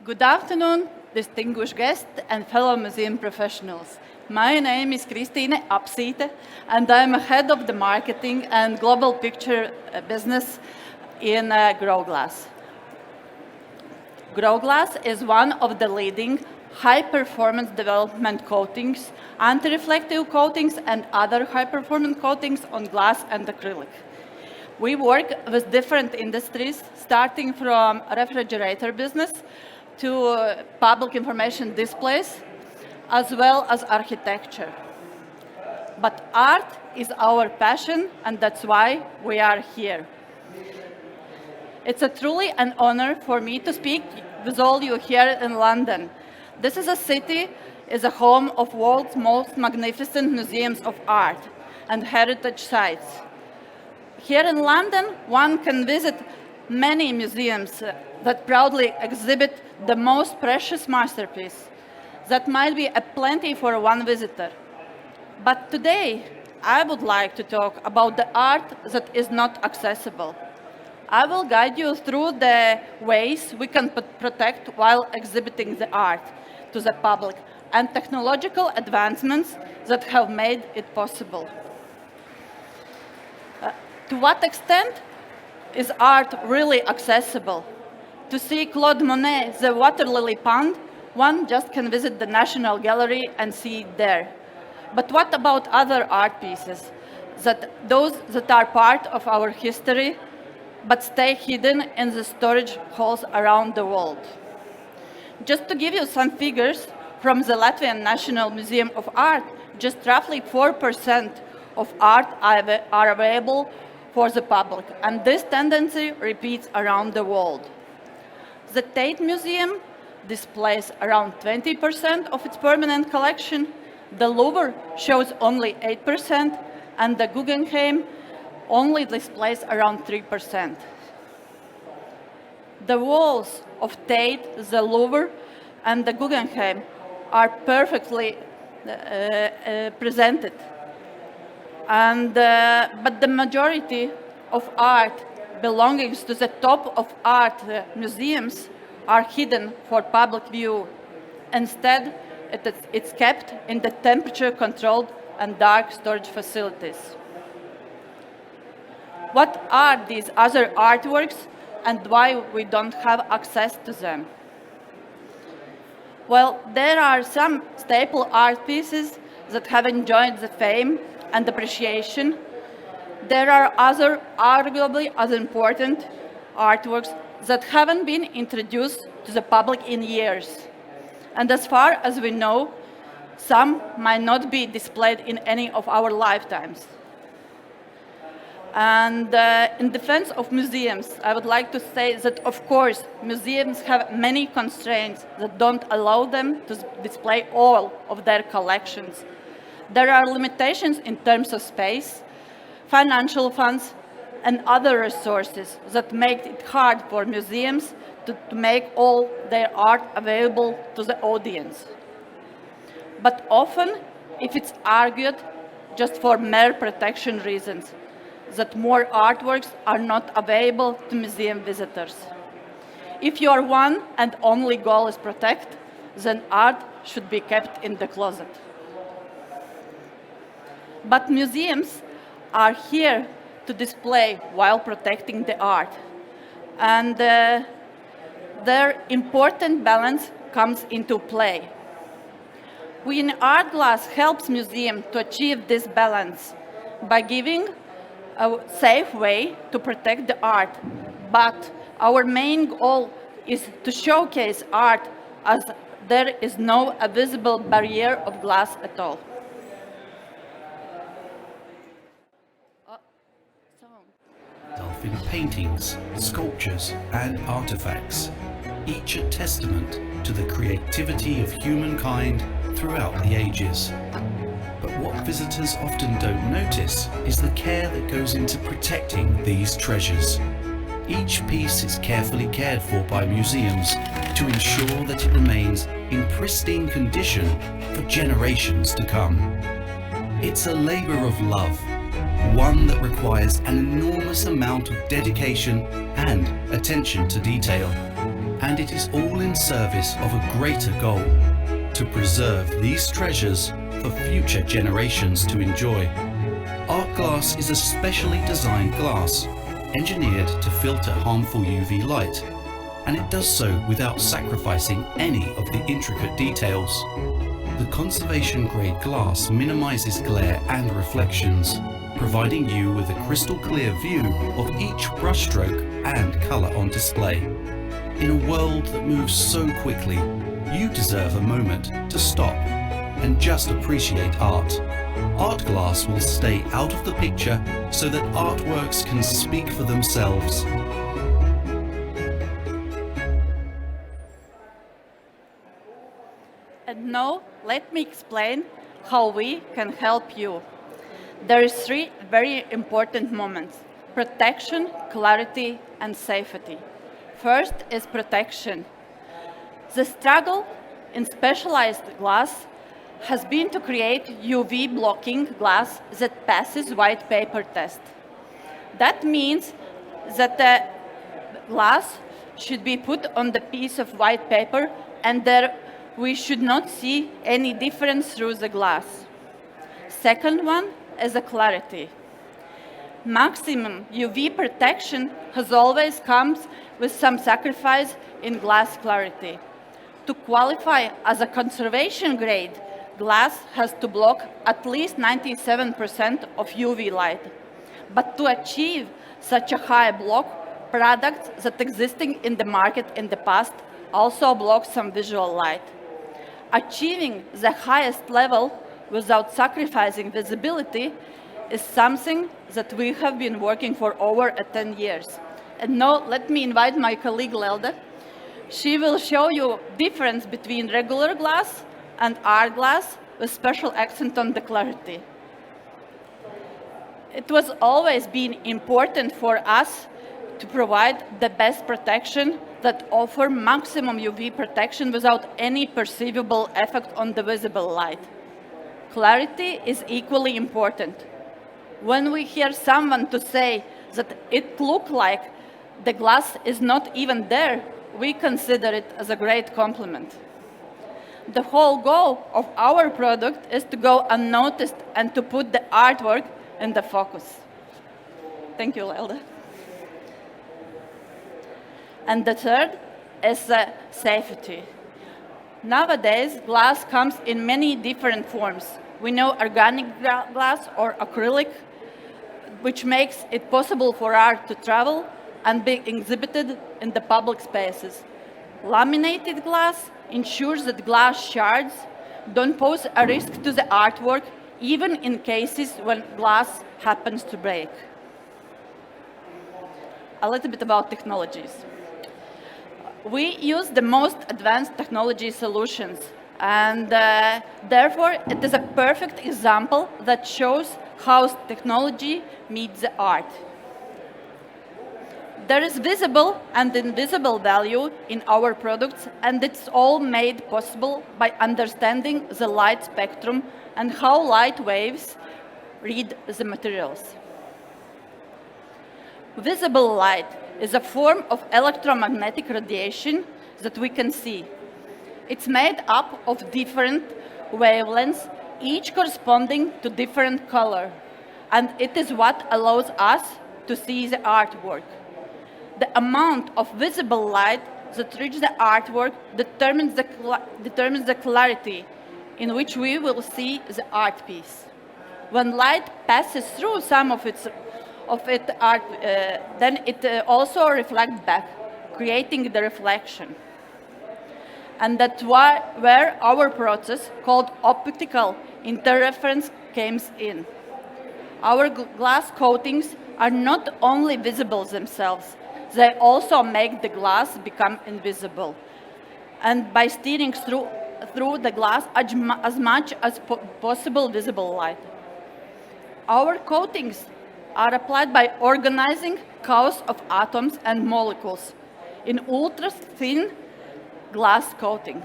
Good afternoon, distinguished guests and fellow museum professionals. My name is Kristīne, Apsīte, and I'm head of the marketing and global picture business in Groglass. Groglass is one of the leading high-performance development coatings, anti-reflective coatings, and other high-performance coatings on glass and acrylic. We work with different industries, starting from refrigerator business to public information displays, as well as architecture. But art is our passion, and that's why we are here. It's truly an honor for me to speak with all you here in London. This is a city, is a home of world's most magnificent museums of art and heritage sites. Here in London, one can visit many museums that proudly exhibit the most precious masterpiece. That might be a plenty for one visitor. But today, I would like to talk about the art that is not accessible. I will guide you through the ways we can protect while exhibiting the art to the public and technological advancements that have made it possible. To what extent is art really accessible? To see Claude Monet's The Water Lily Pond, one just can visit the National Gallery and see it there. But what about other art pieces? Those that are part of our history, but stay hidden in the storage halls around the world. Just to give you some figures from the Latvian National Museum of Art, just roughly 4% of art are available for the public, and this tendency repeats around the world. The Tate Museum displays around 20% of its permanent collection, the Louvre shows only 8%, and the Guggenheim only displays around 3%. The walls of Tate, the Louvre, and the Guggenheim are perfectly presented. But the majority of art belonging to the top of art museums are hidden for public view. Instead, it's kept in the temperature-controlled and dark storage facilities. What are these other artworks and why we don't have access to them? Well, there are some staple art pieces that have enjoyed the fame and appreciation. There are other, arguably as important, artworks that haven't been introduced to the public in years. And as far as we know, some might not be displayed in any of our lifetimes. And in defense of museums, I would like to say that, of course, museums have many constraints that don't allow them to display all of their collections. There are limitations in terms of space, financial funds, and other resources that make it hard for museums to make all their art available to the audience. But often, if it's argued just for mere protection reasons, that more artworks are not available to museum visitors. If your one and only goal is protect, then art should be kept in the closet. But museums are here to display while protecting the art. And their important balance comes into play. We in Art Glass helps museums to achieve this balance by giving a safe way to protect the art. But our main goal is to showcase art as there is no visible barrier of glass at all. In paintings, sculptures, and artifacts, each a testament to the creativity of humankind throughout the ages. But what visitors often don't notice is the care that goes into protecting these treasures. Each piece is carefully cared for by museums to ensure that it remains in pristine condition for generations to come. It's a labor of love, one that requires an enormous amount of dedication and attention to detail. and it is all in service of a greater goal, to preserve these treasures for future generations to enjoy. Art glass is a specially designed glass, engineered to filter harmful UV light, and it does so without sacrificing any of the intricate details. The conservation-grade glass minimizes glare and reflections, providing you with a crystal clear view of each brushstroke and color on display. In a world that moves so quickly, you deserve a moment to stop and just appreciate art. Art glass will stay out of the picture so that artworks can speak for themselves. And now, let me explain how we can help you. There is 3 very important moments: protection, clarity, and safety. First is protection. The struggle in specialized glass has been to create UV blocking glass that passes white paper test. That means that the glass should be put on the piece of white paper, and there we should not see any difference through the glass. Second one is the clarity. Maximum UV protection has always comes with some sacrifice in glass clarity. To qualify as a conservation grade, glass has to block at least 97% of UV light. But to achieve such a high block, products that existing in the market in the past also block some visual light. Achieving the highest level without sacrificing visibility is something that we have been working for over 10 years. And now let me invite my colleague Lelde. She will show you difference between regular glass and art glass with special accent on the clarity. It was always been important for us to provide the best protection that offer maximum UV protection without any perceivable effect on the visible light. Clarity is equally important. When we hear someone to say that it looks like the glass is not even there, we consider it as a great compliment. The whole goal of our product is to go unnoticed and to put the artwork in the focus. Thank you, Lelde. And the third is safety. Nowadays, glass comes in many different forms. We know organic glass or acrylic, which makes it possible for art to travel and be exhibited in the public spaces. Laminated glass ensures that glass shards don't pose a risk to the artwork, even in cases when glass happens to break. A little bit about technologies. We use the most advanced technology solutions, and therefore it is a perfect example that shows how technology meets the art. There is visible and invisible value in our products, and it's all made possible by understanding the light spectrum and how light waves read the materials. Visible light is a form of electromagnetic radiation that we can see. It's made up of different wavelengths, each corresponding to different color, and it is what allows us to see the artwork. The amount of visible light that reaches the artwork determines the clarity in which we will see the art piece. When light passes through some of its art, then it also reflects back, creating the reflection. And that's where our process, called optical interference, comes in. Our glass coatings are not only visible themselves, they also make the glass become invisible. And by steering through the glass as much as possible visible light. Our coatings are applied by organizing chaos of atoms and molecules in ultra-thin glass coating.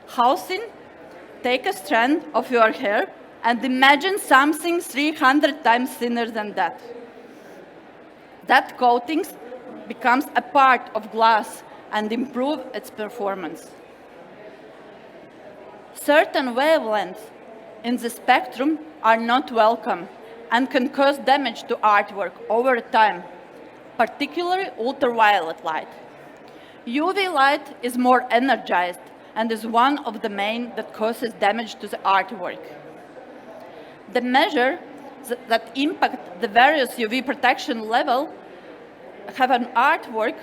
How thin? Take a strand of your hair and imagine something 300 times thinner than that. That coating becomes a part of glass and improve its performance. Certain wavelengths in the spectrum are not welcome and can cause damage to artwork over time, particularly ultraviolet light. UV light is more energized and is one of the main that causes damage to the artwork. The measure that impact the various UV protection level have an artwork.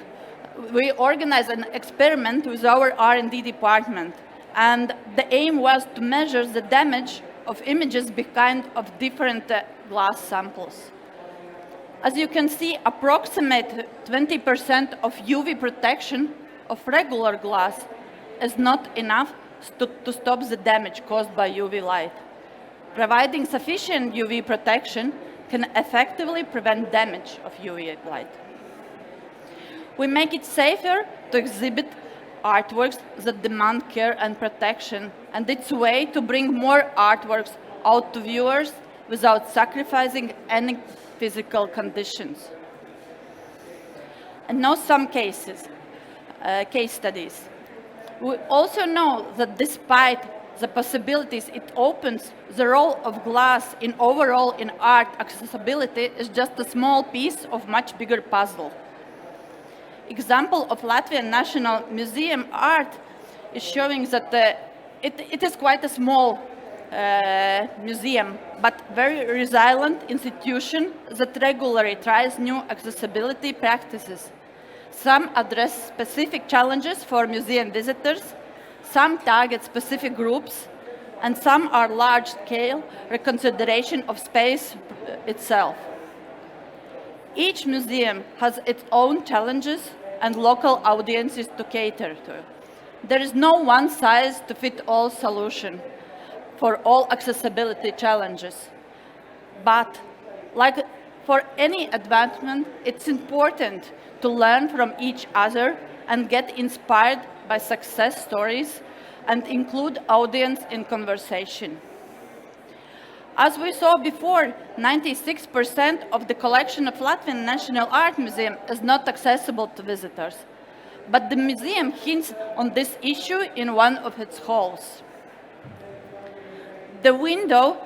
We organized an experiment with our R&D department, and the aim was to measure the damage of images behind of different glass samples. As you can see, approximately 20% of UV protection of regular glass is not enough to stop the damage caused by UV light. Providing sufficient UV protection can effectively prevent damage of UV light. We make it safer to exhibit artworks that demand care and protection, and it's a way to bring more artworks out to viewers without sacrificing any physical conditions. And now some case studies. We also know that despite the possibilities it opens, the role of glass in overall in art accessibility is just a small piece of much bigger puzzle. Example of Latvian National Museum art is showing that it is quite a small museum, but very resilient institution that regularly tries new accessibility practices. Some address specific challenges for museum visitors, some target specific groups, and some are large-scale reconsideration of space itself. Each museum has its own challenges and local audiences to cater to. There is no one-size-to-fit-all solution for all accessibility challenges. But like for any advancement, it's important to learn from each other and get inspired by success stories and include audience in conversation. As we saw before, 96% of the collection of Latvian National Art Museum is not accessible to visitors. But the museum hints on this issue in one of its halls. The window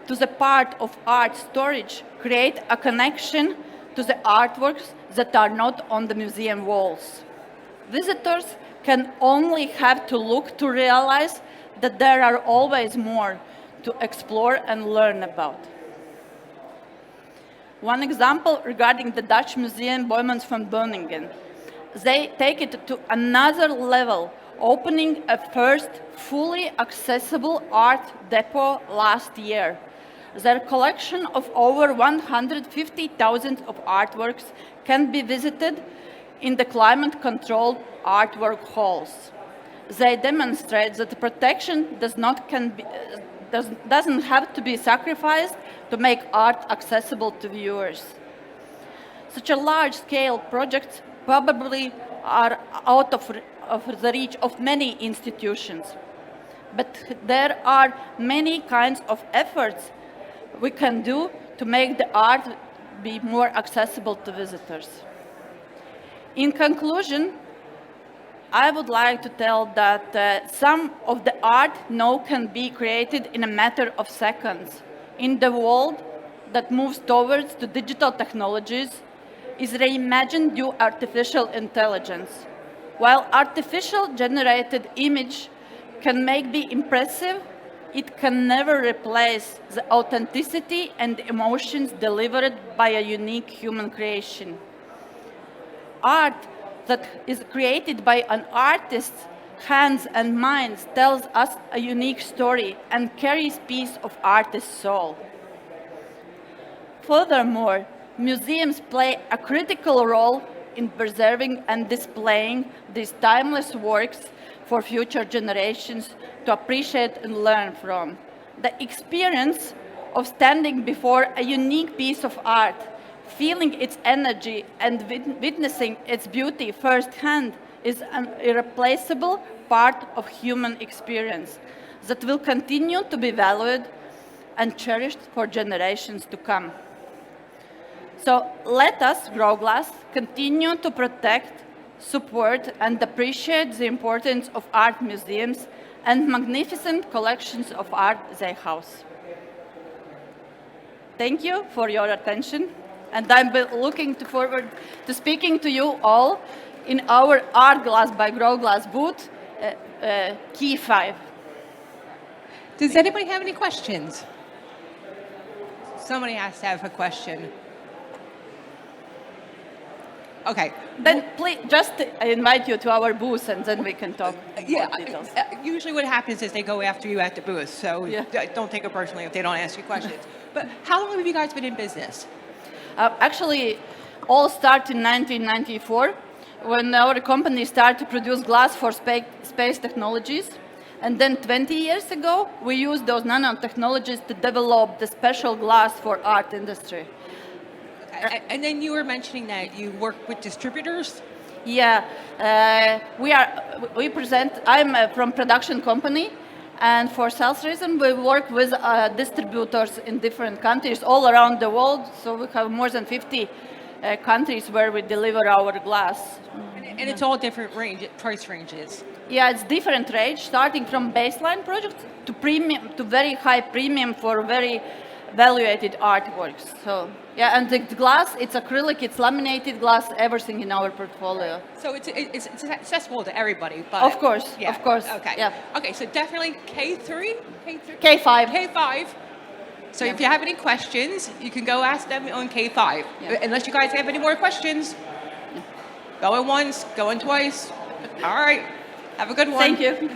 to the part of art storage creates a connection to the artworks that are not on the museum walls. Visitors can only have to look to realize that there are always more to explore and learn about. One example regarding the Dutch Museum Boijmans van Beuningen. They take it to another level, opening a first fully accessible art depot last year. Their collection of over 150,000 of artworks can be visited in the climate-controlled artwork halls. They demonstrate that the protection doesn't have to be sacrificed to make art accessible to viewers. Such a large-scale projects probably are out of the reach of many institutions. But there are many kinds of efforts we can do to make the art be more accessible to visitors. In conclusion, I would like to tell that some of the art now can be created in a matter of seconds. In the world that moves towards the digital technologies is reimagined due artificial intelligence. While artificial generated image can be impressive, it can never replace the authenticity and emotions delivered by a unique human creation. Art that is created by an artist's hands and minds tells us a unique story and carries piece of artist's soul. Furthermore, museums play a critical role in preserving and displaying these timeless works for future generations to appreciate and learn from. The experience of standing before a unique piece of art, feeling its energy and witnessing its beauty firsthand is an irreplaceable part of human experience that will continue to be valued and cherished for generations to come. So let us, Groglass, continue to protect, support, and appreciate the importance of art museums and magnificent collections of art they house. Thank you for your attention, and I'm looking forward to speaking to you all in our Art Glass by Groglass booth, Key 5. Does anybody have any questions? Somebody has to have a question. Okay. Then please, just I invite you to our booth, and then we can talk more details. Usually what happens is they go after you at the booth, so don't take it personally if they don't ask you questions. But how long have you guys been in business? Actually, all started in 1994, when our company started to produce glass for space technologies. And then 20 years ago, we used those nanotechnologies to develop the special glass for art industry. Okay. And then you were mentioning that you work with distributors? Yeah, I'm from production company, and for sales reason, we work with distributors in different countries all around the world. So we have more than 50 countries where we deliver our glass. And it's all different price ranges. Yeah, it's different range, starting from baseline projects to premium, to very high premium for very valuated artworks. So yeah, and the glass, it's acrylic, it's laminated glass, everything in our portfolio. So it's accessible to everybody, but Of course. Okay. Yeah. Okay, so definitely K3? K5. K5. So if you have any questions, you can go ask them on K5. Yeah. Unless you guys have any more questions. Going once, going twice. All right. Have a good one. Thank you.